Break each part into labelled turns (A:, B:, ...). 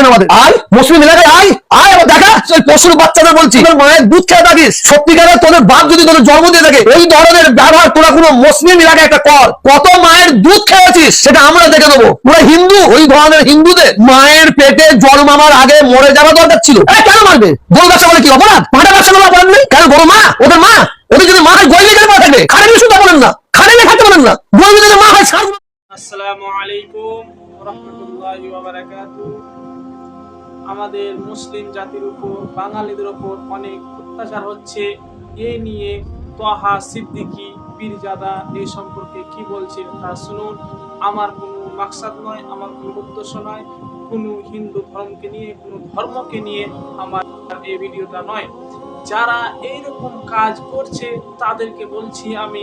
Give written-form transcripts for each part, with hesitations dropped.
A: লাগবে না আমাদের। আয় মুসলিম এলাকায় আয় আয় দেখা পশুর বাচ্চাদের বলছি মায়ের দুধ খেয়ে থাকিস, সত্যিকারের তোদের বাপ যদি তোদের জন্ম দিয়ে থাকে এই ধরনের ব্যবহার তোরা কোনো মুসলিম এলাকায় একটা কর। কত মায়ের দুধ খেয়েছিস সেটা আমরা দেখে নেবো। তোরা হিন্দু, ওই ধরনের হিন্দুদের মায়ের পেটে জন্মাবার আগে মরে যাওয়া দরকার ছিল। কেন মারবে? গরু ব্যবসা করে কি অপরাধ? পাঁঠা ব্যবসা করে অপরাধ নেই কেন? গরু মা, ওদের মা, ওদের যদি মা হয় গইলে কেন থাকবে? খাড়ে শুধু বলেন না, খাড়ে খাতে বলেন না, গরু যদি মা হয় সার।
B: আসসালামু আলাইকুম ওয়া রাহমাতুল্লাহি ওয়া বারাকাতুহু। আমাদের মুসলিম জাতির উপর, বাঙালিদের উপর অনেক অত্যাচার হচ্ছে। এই নিয়ে তোহা সিদ্দিকী পীরজাদা এই সম্পর্কে কি বলছে তা শুনুন। আমার কোনো মাকসাদ নয়, আমার কোনো উদ্দেশ্য নয়, কোনো হিন্দু ধর্মকে নিয়ে, কোনো ধর্মকে নিয়ে আমার এই ভিডিওটা নয়। যারা এইরকম কাজ করছে তাদেরকে বলছি আমি,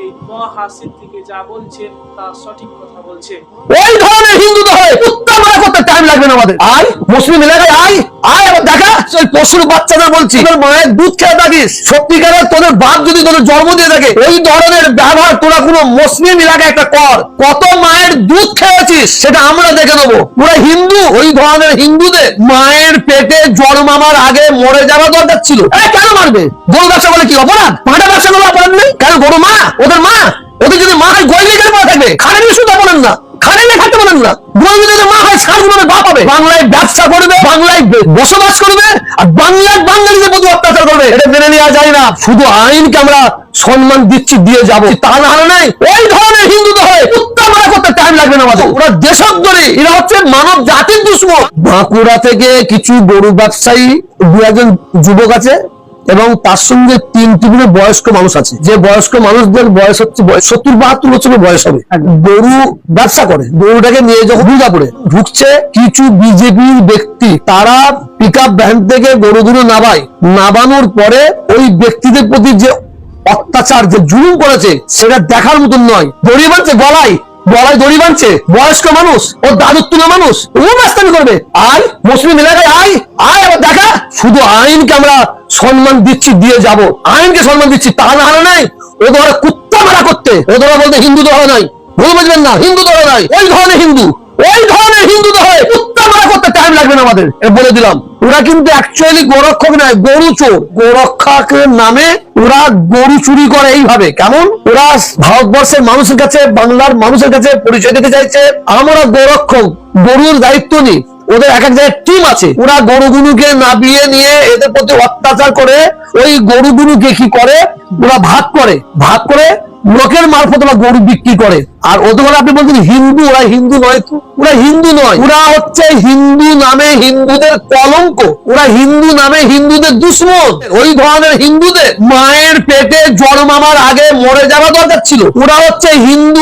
B: এই তোহা সিদ্দিকী যা বলছে তা সঠিক কথা বলছে।
A: ওই ধরনের হিন্দু ধরে কুত্তা মারা করতে টাইম লাগবে না আমাদের। আয় মুসলিম এলাকায় আয় আয় দেখা ওই পশুর বাচ্চাদের বলছি মায়ের দুধ খেয়ে থাকিস, সত্যিকারের তোদের বাপ যদি তোদের জন্ম দিয়ে থাকে এই ধরনের ব্যবহার তোরা কোনো মুসলিম এলাকায় একটা কর। কত মায়ের দুধ খেয়েছিস সেটা আমরা দেখে নেবো। তোরা হিন্দু, ওই ধরনের হিন্দুদের মায়ের পেটে জন্মাবার আগে মরে যাওয়া দরকার ছিল। কেন মারবে? গরু ব্যবসা করে কি অপরাধ? পাঁঠা ব্যবসা করে অপরাধ নেই কেন? গরু মা, ওদের মা, ওদের যদি মা হয় গইলে কেন থাকবে? খাড়ে শুধু বলেন না, খাড়ে খাতে বলেন না, গরু যদি মা হয় সার গুলোর বাপ হবে। বাংলায় ব্যবসা করবে, বাংলায় বসবাস করবে, আর বাংলার বাঙালিদের প্রতি অত্যাচার করবে। এটা মেনে নেওয়া যায় না। শুধু আইনকে আমরা সম্মান দিচ্ছি, দিয়ে যাবো, তা না হলে নাই। ওই ধরনের হিন্দুদের হয়ে কুত্তা মারা করতে টাইম লাগবে না আমাদের। ওরা দেশদ্রোহী, এরা হচ্ছে মানব জাতির দুশ্মন। বাঁকুড়া থেকে কিছু গরু ব্যবসায়ী, দু একজন যুবক আছে এবং তার সঙ্গে 3টি বয়স্ক মানুষ আছে। যে বয়স্ক মানুষদের বয়স হচ্ছে 70-72 বছরের বয়স হবে। গরু ব্যবসা করে, গরুটাকে নিয়ে যখন দুর্গাপুরে ঢুকছে কিছু বিজেপির ব্যক্তি, তারা পিকআপ ভ্যান থেকে গরুগুলো নাবানোর পরে ওই ব্যক্তিদের প্রতি যে অত্যাচার, যে জুলুম করেছে সেটা দেখার মতন নয়। দড়ি বাঁধছে গলায় দড়ি বাঁধছে, বয়স্ক মানুষ, ও দাদুর তুলে মানুষ, ও মাস্তানি করবে। আয় মুসলিম এলাকায় আয় আয় দেখা শুধু আইনকে আমরা সম্মান দিচ্ছি, দিয়ে যাব, আইনকে সম্মান দিচ্ছি, তা না হলে নাই। ও ধরে কুত্তা মারা করতে, ও ধরা বলতে হিন্দু ধরা নাই, ভুল বুঝবেন না, হিন্দু ধরা নাই। ওই ধরনের হিন্দু, ওই ধরনের হিন্দু ধরে কুত্তা মারা করতে টাইম লাগবে না আমাদের, বলে দিলাম। ওরা কিন্তু অ্যাকচুয়ালি গোরক্ষক নয়, গরু চোর। গোরক্ষকের নামে ওরা গরু চুরি করে এইভাবে। কেমন? ওরা ভারতবর্ষের মানুষের কাছে, বাংলার মানুষের কাছে পরিচয় দিতে চাইছে আমরা গোরক্ষক, গরুর দায়িত্ব নিই। ওদের এক এক জায়গায় টিম আছে, ওরা গরুগুলোকে নাবিয়ে নিয়ে এদের প্রতি অত্যাচার করে ওই গরুগুলোকে কি করে, ওরা ভাগ করে লোকের মারফত ওরা গরু বিক্রি করে। আর ওদের আপনি বলছেন হিন্দু, ওরা হিন্দু নয় তো, ওরা হিন্দু নয়, ওরা হচ্ছে হিন্দু নামে হিন্দুদের কলঙ্ক, ওরা হিন্দু নামে হিন্দুদের দুশ্মন। ওই ধরনের হিন্দুদের মায়ের পেটে জন্মাবার আগে মরে যাওয়া দরকার ছিল। ওরা হচ্ছে হিন্দু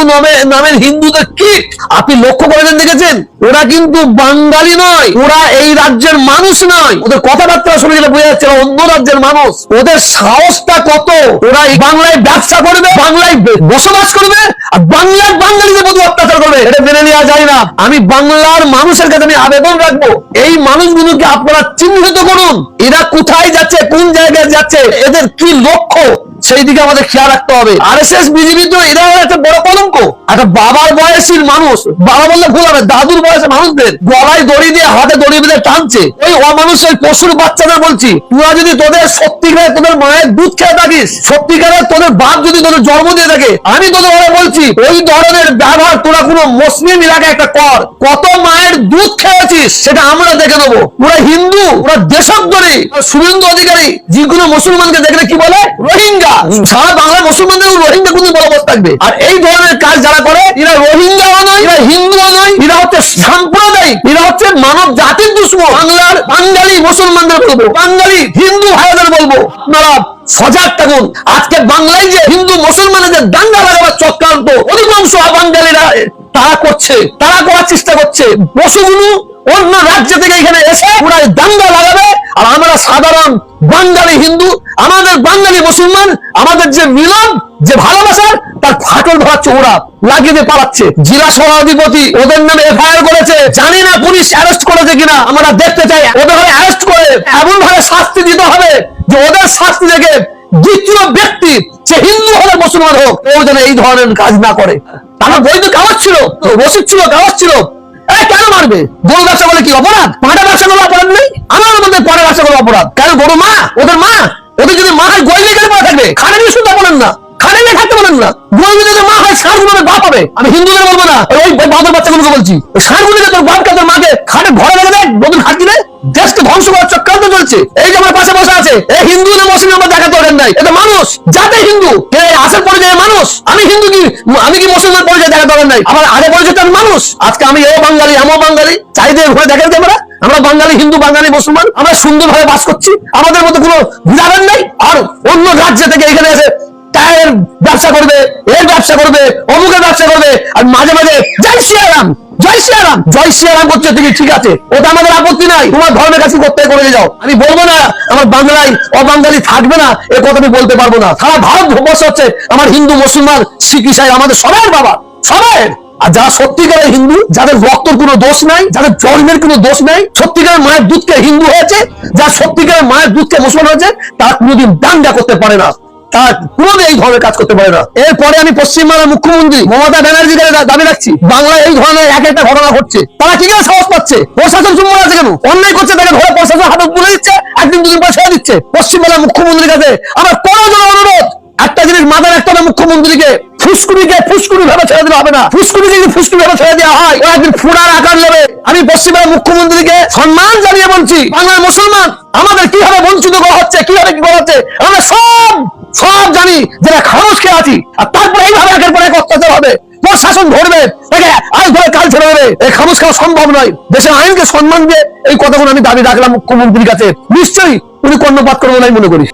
A: নামের হিন্দুদের কীট। আপনি লক্ষ্য করেছেন, দেখেছেন? ওরা কিন্তু বাঙালি নয়, ওরা এই রাজ্যের মানুষ নয়। ওদের কথাবার্তা শুনে যেটা বোঝা যাচ্ছে অন্য রাজ্যের মানুষ। ওদের সাহসটা কত! ওরা বাংলায় ব্যবসা করবে, বাংলায় বসবাস করবে, আর বাংলার বাঙালিদের প্রতি অত্যাচার করবে। এটা মেনে নেওয়া যায় না। আমি বাংলার মানুষের কাছে আমি আবেদন রাখবো, এই মানুষগুলোকে আপনারা চিহ্নিত করুন। এরা কোথায় যাচ্ছে, কোন জায়গায় যাচ্ছে, এদের কি লক্ষ্য, সেই দিকে আমাদের খেয়াল রাখতে হবে। RSS বিজেপি তো এরা একটা বড় কলঙ্ক। একটা বাবার বয়সীর মানুষ, বাবা বললে ভুল হবে, দাদুর বয়সের মানুষদের গলায় দড়ি দিয়ে, হাতে দড়ি বেঁধে টানছে। ওই অমানুষের পশুর বাচ্চাদের বলছি, তোরা যদি তোদের সত্যিকারের তোদের মায়ের দুধ খেয়ে থাকিস, সত্যিকারের তোদের বাপ যদি তোদের জন্ম দিয়ে থাকে, আমি তোদের বলছি ওই ধরনের ব্যবহার তোরা কোনো মুসলিম এলাকায় একটা কর। কত মায়ের দুধ খেয়েছিস সেটা আমরা দেখে নেবো। ওরা হিন্দু, ওরা দেশদ্রোহী। শুভেন্দু অধিকারী যেগুলো মুসলমানকে দেখলে কি বলে? রোহিঙ্গা। সারা বাংলার মুসলমানদের রোহিঙ্গা কিন্তু বলবৎ থাকবে। আর এই ধরনের কাজ যারা করে, এরা রোহিঙ্গাও নয়, এরা হিন্দুও নয়, এরা হচ্ছে সাম্প্রদায়িক, এরা হচ্ছে মানব জাতির দুশ্মন। বাংলার বাঙালি মুসলমানদের বলবো, বাঙালি হিন্দু ভাইদের বলবো, আপনারা সজাগ থাকুন। আজকে বাংলায় যে হিন্দু মুসলমানের যে দাঙ্গা লাগাবার চক্রান্ত অধিকাংশ বাঙালিরা তারা করছে, তারা করার চেষ্টা করছে। পশুগুলো অন্য রাজ্য থেকে এখানে এসে ওরা দাঙ্গা লাগাবে, আর আমরা সাধারণ বাঙালি হিন্দু, আমাদের বাঙালি মুসলমান, আমাদের যে মিলন, যে ভালোবাসার, তার ফাটল ধরাচ্ছে, ওরা লাগিয়ে পালাচ্ছে। জেলা সভাধিপতি ওদের নামে FIR করেছে, জানি না পুলিশ অ্যারেস্ট করেছে কিনা, আমরা দেখতে চাই। ওদের অ্যারেস্ট করে এমন ভাবে শাস্তি দিতে হবে যে ওদের শাস্তি থেকে দ্বিতীয় ব্যক্তি, সে হিন্দু হলে মুসলমান হোক, ও যেন এই ধরনের কাজ না করে। তারা বৈধ কাগজ ছিল, রসিদ ছিল, কাগজ ছিল, কেন মারবে? গরু ব্যবসা করলে কি অপরাধ? পাঁঠা ব্যবসা করলে অপরাধ নেই? আমার মধ্যে পাঁঠা ব্যবসা করলে অপরাধ কেন? গরু মা, ওদের মা, ওদের যদি মা হয় গইলে গেলে পড়ে থাকবে, খানে নিয়ে শুনতে বলেন না, খানে নিয়ে থাকতে বলেন না। গরু যদি মা হয় ষাঁড়গুলোর বাপ হবে। আমি হিন্দুদের বলবো না, ওই বাঁদর বাচ্চাগুলোকে বলছি, ষাঁড়গুলিকে তোর বাপকে তোর মাকে খাটে ঘরে রেখে দেয়, নতুন খাট দিলে দেশকে ধ্বংস করার চক্রান্ত চলছে। এই যে আমার পাশে বসে আছে, এই হিন্দু না মুসলিম আমার দেখা দরকার নাই, এটা মানুষ, যাতে হিন্দু কে আসার পরিচয় মানুষ। আমি হিন্দু কি, আমি কি মুসলমান পরিচয় দেখা দরকার নাই, আমার আগে পরিচয় আমি মানুষ। আজকে আমি এও বাঙালি আমও বাঙালি, চাইতে ঘুরে দেখেন যে আমরা বাঙালি, হিন্দু, বাঙালি, মুসলমান, আমরা সুন্দরভাবে বাস করছি, আমাদের মধ্যে কোনো ভেদাভেদ নেই। আর অন্য রাজ্য থেকে এখানে এসে টায়ার ব্যবসা করবে, এর ব্যবসা করবে, অমুকের ব্যবসা করবে, আর মাঝে মাঝে জয় শ্রীরাম, জয় শ্রীরাম, জয় শ্রীরাম করছে, তুমি ঠিক আছে, ওটা আমাদের আপত্তি নাই, তোমার ধর্মের কাছে করতে করে যাও। আমি বলবো না আমার বাংলায় অবাঙালি থাকবে না, এ কথা আমি বলতে পারবো না। সারা ভারতবর্ষ হচ্ছে আমার হিন্দু, মুসলমান, শিখ, ইসাই, আমাদের সবার বাবা, সবার। আর যারা সত্যিকারের হিন্দু, যাদের রক্তর কোনো দোষ নাই, যাদের জন্মের কোনো দোষ নাই, সত্যিকারের মায়ের দুধকে হিন্দু হয়েছে, যারা সত্যিকারের মায়ের দুধকে মুসলমান হয়েছে, তারা কোনোদিন দাঙ্গা করতে পারে না, তার কোনোদিন এই ধরনের কাজ করতে পারে না। এরপরে আমি পশ্চিমবাংলার মুখ্যমন্ত্রী মমতা ব্যানার্জিকে দাবি রাখছি, বাংলায় এই ধরনের এক একটা ঘটনা ঘটছে, তারা কি করে সাহস পাচ্ছে? প্রশাসন চুপ আছে কেন? অন্যায় করছে তাকে ধরে প্রশাসন হাতে তুলে দিচ্ছে, একদিন দুদিন পর ছেড়ে দিচ্ছে। পশ্চিমবাংলার মুখ্যমন্ত্রীর কাছে আমার কোনো জন অনুরোধ, একটা জিনিস মাথায় রাখতে হবে, মুখ্যমন্ত্রীকে ফুসকুড়িকে ফুসকুড়ি ভাবে ছেড়ে দিলে হবে না। ফুসকুড়িকে যদি ফুসকুড়ি ভাবে ছেড়ে দেওয়া হয়, ও একদিন ফুড়ার আকার নেবে। আমি পশ্চিমবঙ্গের মুখ্যমন্ত্রীকে সম্মান জানিয়ে বলছি, বাংলার মুসলমান আমাদের কিভাবে বঞ্চিত করা হচ্ছে, কিভাবে কি করা হচ্ছে, আমরা সব জানি, যারা খামোশ খেয়ে আছি। আর তারপরে এইভাবে একের পর এক অত্যাচার হবে, প্রশাসন ধরবে তাকে, আজ ধরে কাল ছেড়ে দেবে, এই খামোশ খাওয়া সম্ভব নয়। দেশের আইনকে সম্মান দিয়ে এই কথাগুলো আমি দাবি রাখলাম মুখ্যমন্ত্রীর কাছে। নিশ্চয়ই উনি কর্ণপাত করবেন আমি মনে করি।